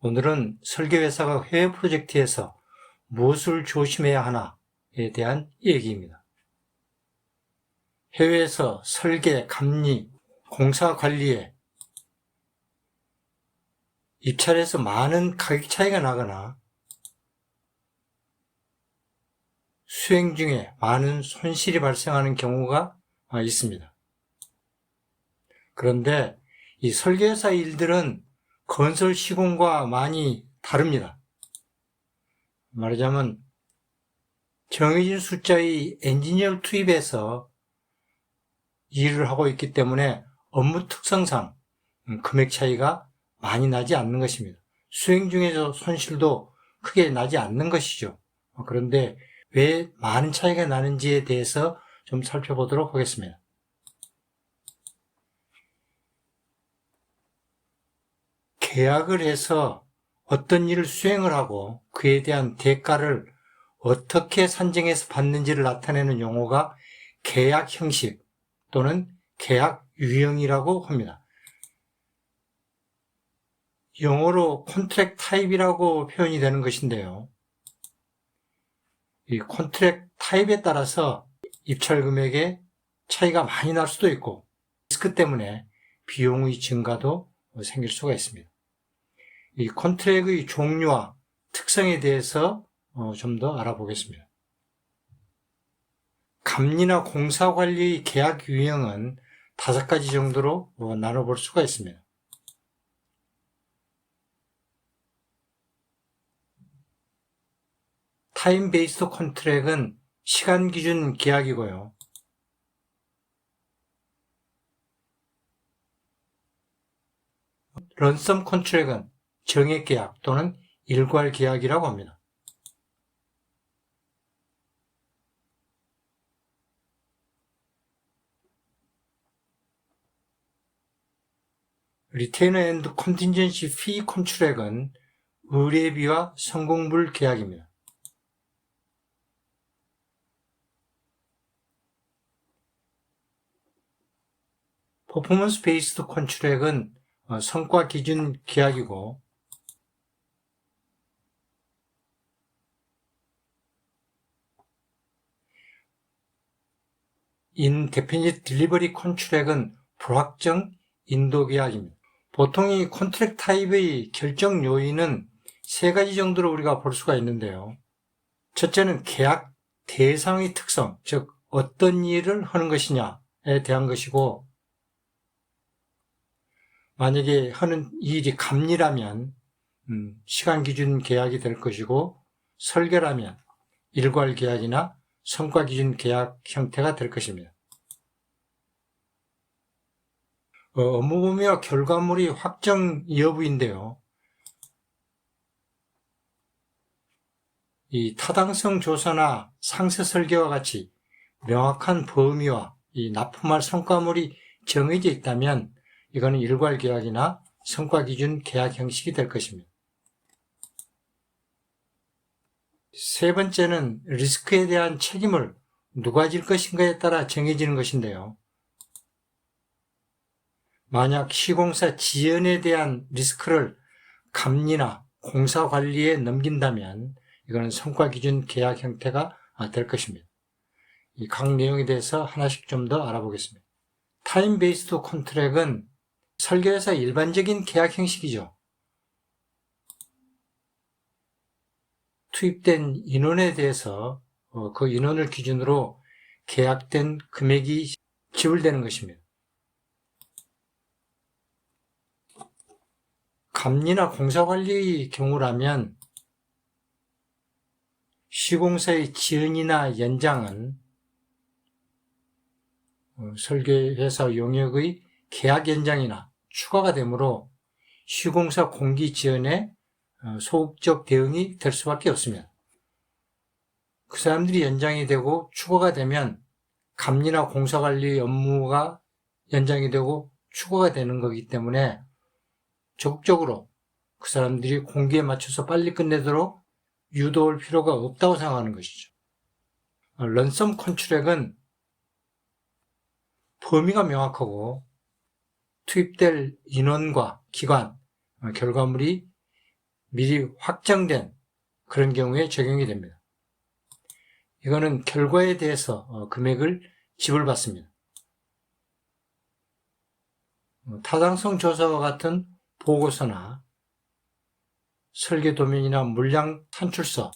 오늘은 설계회사가 해외 프로젝트에서 무엇을 조심해야 하나에 대한 얘기입니다. 해외에서 설계, 감리, 공사 관리에 입찰에서 많은 가격 차이가 나거나 수행 중에 많은 손실이 발생하는 경우가 있습니다. 그런데 이 설계회사 일들은 건설 시공과 많이 다릅니다. 말하자면 정해진 숫자의 엔지니어를 투입해서 일을 하고 있기 때문에 업무 특성상 금액 차이가 많이 나지 않는 것입니다. 수행 중에서 손실도 크게 나지 않는 것이죠. 그런데 왜 많은 차이가 나는지에 대해서 좀 살펴보도록 하겠습니다. 계약을 해서 어떤 일을 수행을 하고 그에 대한 대가를 어떻게 산정해서 받는지를 나타내는 용어가 계약 형식 또는 계약 유형이라고 합니다. 영어로 contract type이라고 표현이 되는 것인데요. 이 contract type에 따라서 입찰 금액의 차이가 많이 날 수도 있고 리스크 때문에 비용의 증가도 생길 수가 있습니다. 이 컨트랙의 종류와 특성에 대해서 좀 더 알아보겠습니다. 감리나 공사관리의 계약 유형은 5가지 정도로 나눠볼 수가 있습니다. 타임 베이스드 컨트랙은 시간 기준 계약이고요. 런섬 컨트랙은 정액 계약 또는 일괄 계약이라고 합니다. 리테이너 앤드 컨틴전시 피 컨트랙은 의뢰비와 성공불 계약입니다. 퍼포먼스 베이스드 컨트랙은 성과 기준 계약이고 인데피니트 딜리버리 컨트랙은 불확정 인도 계약입니다. 보통 이 컨트랙 타입의 결정 요인은 3가지 정도로 우리가 볼 수가 있는데요. 첫째는 계약 대상의 특성, 즉 어떤 일을 하는 것이냐에 대한 것이고, 만약에 하는 일이 감리라면 시간 기준 계약이 될 것이고, 설계라면 일괄 계약이나 성과 기준 계약 형태가 될 것입니다. 업무 범위와 결과물이 확정 여부인데요. 이 타당성 조사나 상세 설계와 같이 명확한 범위와 이 납품할 성과물이 정해져 있다면 이거는 일괄 계약이나 성과 기준 계약 형식이 될 것입니다. 3번째는 리스크에 대한 책임을 누가 질 것인가에 따라 정해지는 것인데요. 만약 시공사 지연에 대한 리스크를 감리나 공사 관리에 넘긴다면 이거는 성과 기준 계약 형태가 될 것입니다. 이 각 내용에 대해서 하나씩 좀 더 알아보겠습니다. 타임 베이스드 컨트랙은 설계회사 일반적인 계약 형식이죠. 투입된 인원에 대해서 그 인원을 기준으로 계약된 금액이 지불되는 것입니다. 감리나 공사관리의 경우라면 시공사의 지연이나 연장은 설계회사 용역의 계약 연장이나 추가가 되므로 시공사 공기 지연에 소극적 대응이 될 수밖에 없습니다. 그 사람들이 연장이 되고 추가가 되면 감리나 공사관리 업무가 연장이 되고 추가가 되는 거기 때문에 적극적으로 그 사람들이 공기에 맞춰서 빨리 끝내도록 유도할 필요가 없다고 생각하는 것이죠. 런섬 컨트랙은 범위가 명확하고 투입될 인원과 기관, 결과물이 미리 확정된 그런 경우에 적용이 됩니다. 이거는 결과에 대해서 금액을 지불받습니다. 타당성 조사와 같은 보고서나 설계 도면이나 물량 산출서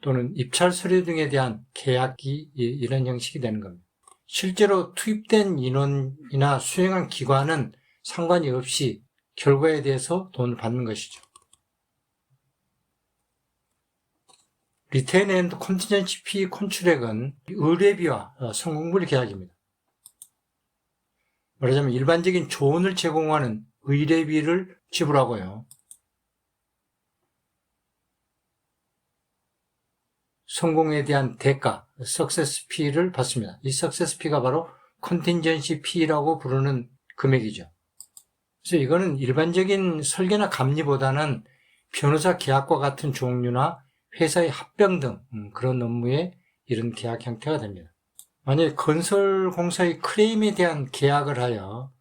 또는 입찰 서류 등에 대한 계약이 이런 형식이 되는 겁니다. 실제로 투입된 인원이나 수행한 기관은 상관이 없이 결과에 대해서 돈을 받는 것이죠. 리테인 앤드 컨티전시 피 콘트랙은 의뢰비와 성공불 계약입니다. 말하자면 일반적인 조언을 제공하는 의뢰비를 지불하고요. 성공에 대한 대가, 석세스 피를 받습니다. 이 석세스 피가 바로 컨틴전시 피라고 부르는 금액이죠. 그래서 이거는 일반적인 설계나 감리보다는 변호사 계약과 같은 종류나 회사의 합병 등 그런 업무에 이런 계약 형태가 됩니다. 만약에 건설공사의 크레임에 대한 계약을 하여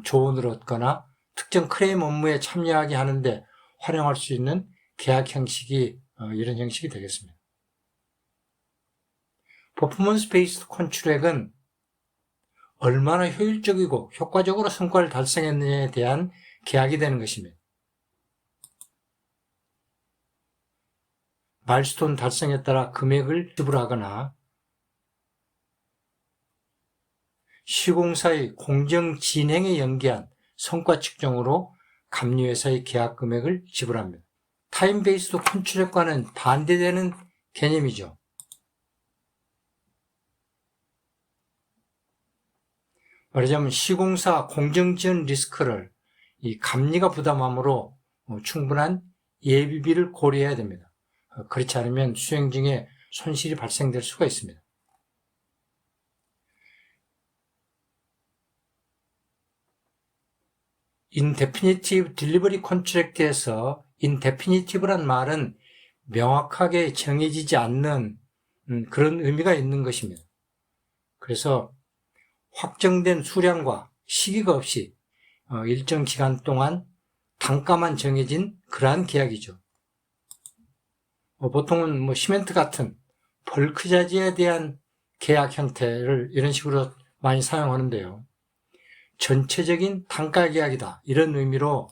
조언을 얻거나 특정 크레임 업무에 참여하게 하는데 활용할 수 있는 계약 형식이 이런 형식이 되겠습니다. 퍼포먼스 베이스드 컨트랙은 얼마나 효율적이고 효과적으로 성과를 달성했느냐에 대한 계약이 되는 것입니다. 마일스톤 달성에 따라 금액을 지불하거나 시공사의 공정 진행에 연계한 성과 측정으로 감리회사의 계약 금액을 지불합니다. 타임 베이스드 컨트랙과는 반대되는 개념이죠. 말하자면 시공사 공정지원 리스크를 이 감리가 부담함으로 충분한 예비비를 고려해야 됩니다. 그렇지 않으면 수행 중에 손실이 발생될 수가 있습니다. 인데피니티브 딜리버리 컨트랙트에서 인데피니티브란 말은 명확하게 정해지지 않는 그런 의미가 있는 것입니다. 그래서 확정된 수량과 시기가 없이 일정 기간 동안 단가만 정해진 그러한 계약이죠. 보통은 시멘트 같은 벌크 자재에 대한 계약 형태를 이런 식으로 많이 사용하는데요. 전체적인 단가 계약이다. 이런 의미로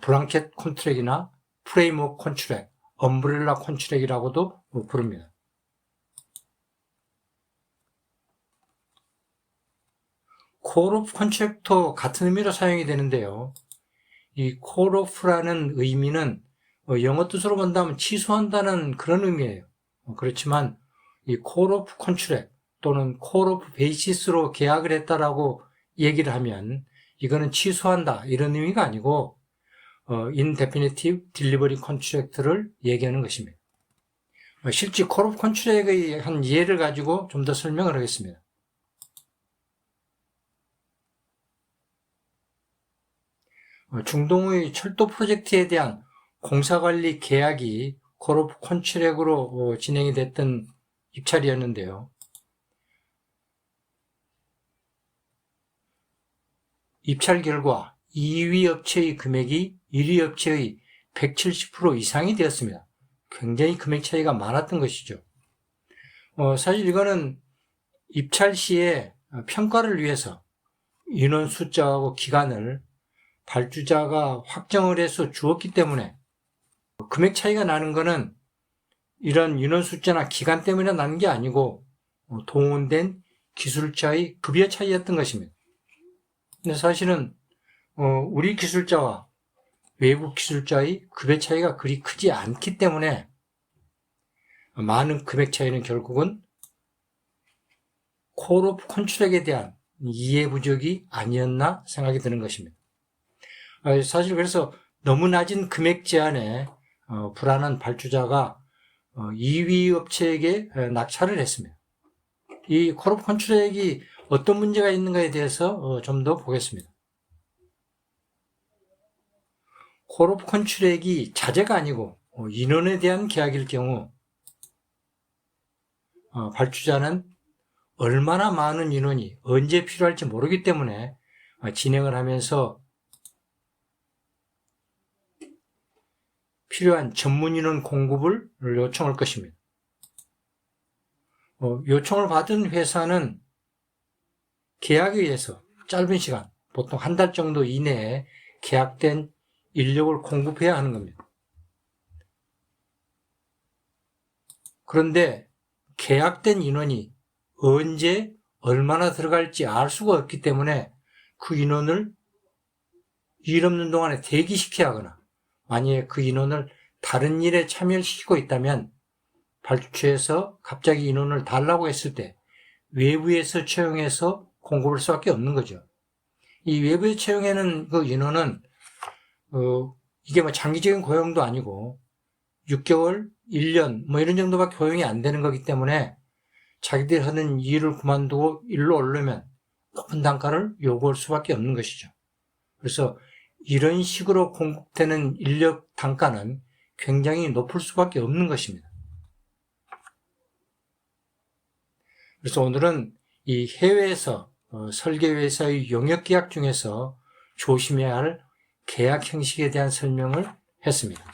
블랑켓 컨트랙이나 프레임워크 컨트랙, 엄브렐라 컨트랙이라고도 부릅니다. 콜 오프 컨트랙도 같은 의미로 사용이 되는데요. 이 콜 오프라는 의미는 영어 뜻으로 본다면 취소한다는 그런 의미예요. 그렇지만 이 콜 오프 컨트랙 또는 콜 오프 베이시스로 계약을 했다라고 얘기를 하면 이거는 취소한다 이런 의미가 아니고 인데피니티브 딜리버리 컨트랙트를 얘기하는 것입니다. 실제 콜 오프 컨트랙의 한 예를 가지고 좀 더 설명을 하겠습니다. 중동의 철도 프로젝트에 대한 공사관리 계약이 콜 오프 컨트랙으로 진행이 됐던 입찰이었는데요. 입찰 결과 2위 업체의 금액이 1위 업체의 170% 이상이 되었습니다. 굉장히 금액 차이가 많았던 것이죠. 사실 이거는 입찰 시에 평가를 위해서 인원 숫자하고 기간을 발주자가 확정을 해서 주었기 때문에 금액 차이가 나는 것은 이런 인원 숫자나 기간 때문에 나는 게 아니고 동원된 기술자의 급여 차이였던 것입니다. 근데 사실은 우리 기술자와 외국 기술자의 급여 차이가 그리 크지 않기 때문에 많은 금액 차이는 결국은 콜 오프 컨트랙에 대한 이해 부족이 아니었나 생각이 드는 것입니다. 사실 그래서 너무 낮은 금액 제한에 불안한 발주자가 2위 업체에게 낙찰을 했습니다. 이 콜 오프 컨트랙이 어떤 문제가 있는가에 대해서 좀 더 보겠습니다. 콜 오프 컨트랙이 자재가 아니고 인원에 대한 계약일 경우 발주자는 얼마나 많은 인원이 언제 필요할지 모르기 때문에 진행을 하면서 필요한 전문 인원 공급을 요청할 것입니다. 요청을 받은 회사는 계약에 의해서 짧은 시간, 보통 한 달 정도 이내에 계약된 인력을 공급해야 하는 겁니다. 그런데 계약된 인원이 언제 얼마나 들어갈지 알 수가 없기 때문에 그 인원을 일 없는 동안에 대기시켜야 하거나 만약에 그 인원을 다른 일에 참여시키고 있다면 발주처에서 갑자기 인원을 달라고 했을 때 외부에서 채용해서 공급할 수밖에 없는 거죠. 이 외부에 채용하는 그 인원은 이게 뭐 장기적인 고용도 아니고 6개월, 1년 뭐 이런 정도밖에 고용이 안 되는 거기 때문에 자기들이 하는 일을 그만두고 일로 오려면 높은 단가를 요구할 수밖에 없는 것이죠. 그래서 이런 식으로 공급되는 인력 단가는 굉장히 높을 수밖에 없는 것입니다. 그래서 오늘은 이 해외에서 설계회사의 용역계약 중에서 조심해야 할 계약 형식에 대한 설명을 했습니다.